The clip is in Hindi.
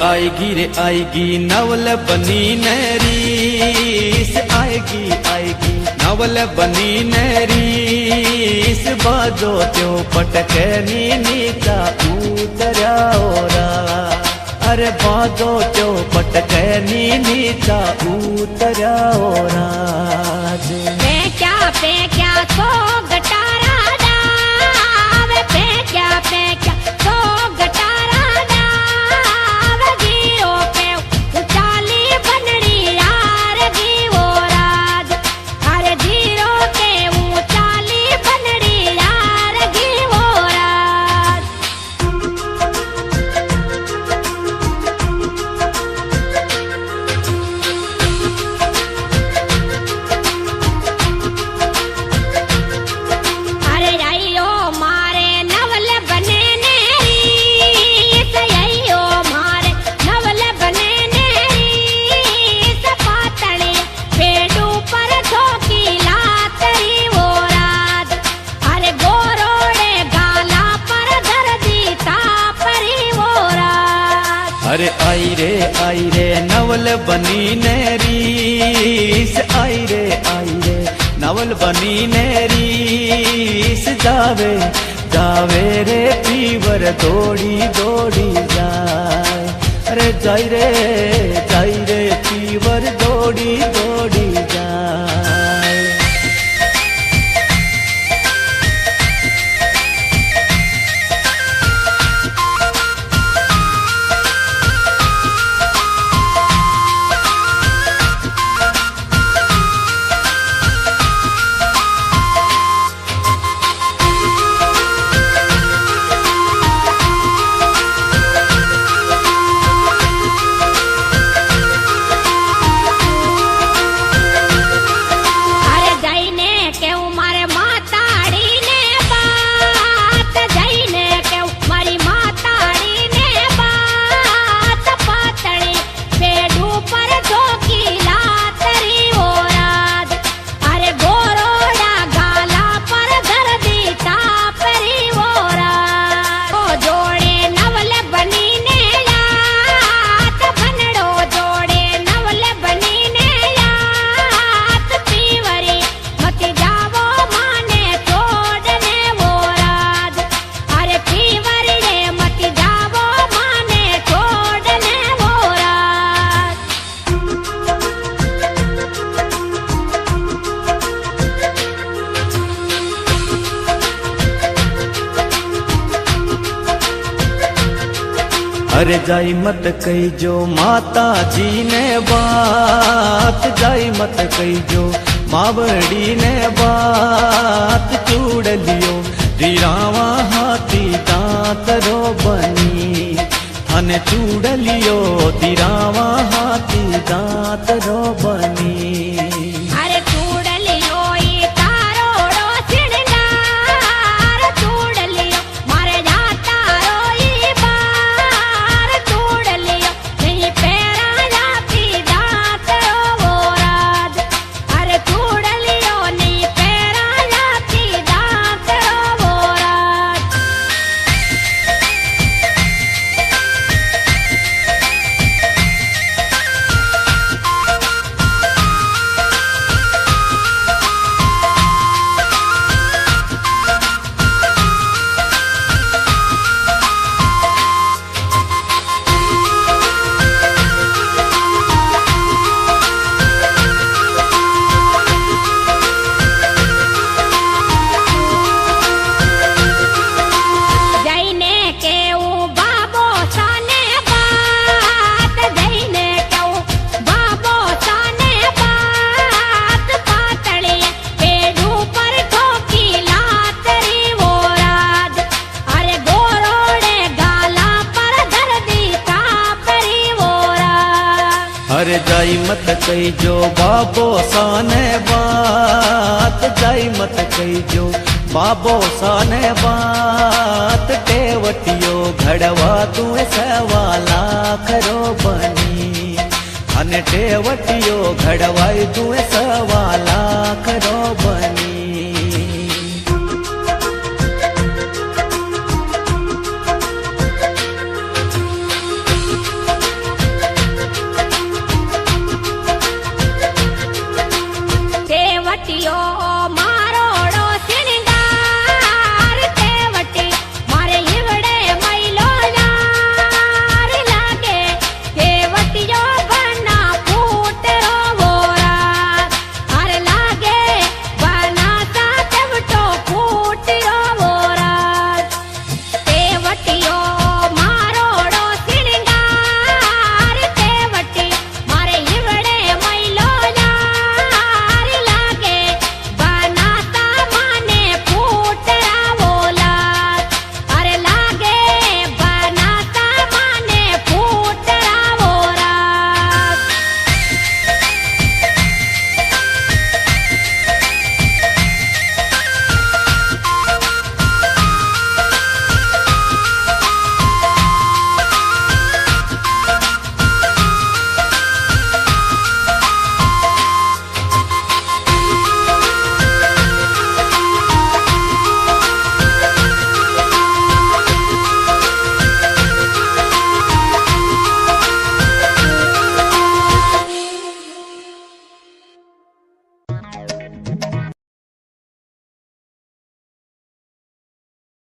आएगी रे आएगी नवल बनी नरीस, आएगी आएगी नवल बनी नरीस, बाजो त्यो पटके नीचा उतरा ओरा, अरे बाजो त्यो पटके नीचा उतरा ओरा। फेंक्या तो गटारा डाव, फेंक्या तो गटारा डाव, गिरो पे उचाली बनड़ी यार गिवो राज, अरे गिरो के उचाली बनड़ी यार गिवो राज। अरे आइयो मारे नवल बने नेरीस, आइयो मारे नवल बने नेरीस, पातड़ी पेड़ू पर धोकी लातरी वो रात, अरे गोरोड़े गाला पर दर्दी तापरी वो रात। अरे आई रे नवल बनी नेरीस, आई रे नवल बनी नेरीस, जावे जावे रे पीवर दौड़ी दौड़ी जाए, अरे जाई रे पीवर दौड़ी दौड़ी जाए। अरे जाइने केऊ मारे माताड़ी ने बात, जाइने केऊ मारी माताड़ी ने बात, पातड़ी पेड़ू पर धोकी लातरी वो रात, अरे गोरोड़ा गाला पर दर्दी तापरी वो रात। ओ जोड़े नवल बनी ने यात, बनड़ो जोड़े नवल बनी ने यात, पीवरी मत जावो माने छोड़ने वो रात, अरे पीवरी रे मत जावो माने छोड़ने वो रात। अरे जाई मत कही जो माता जी ने बात, जाई मत कही जो मावड़ी ने बात, चूड़ लियो दिरावा हाथी दांत रो बनी, थाने चूड़ लियो दिरावा हाथी दांत रो बनी। अरे चूड़ लियो ई तारोड़ो सिड़गार, चूड़ लियो मारे जाता रोई बार, चूड़ लियो नहीं पैरा जाती अरे जाई मत कही जो बाबो साने बात, जाई मत कही जो बाबो साने बात। टेवटियो घड़वा तू सवाला खरो बनी, अने टेवटियो घड़वाई तू सवाला खरो बनी।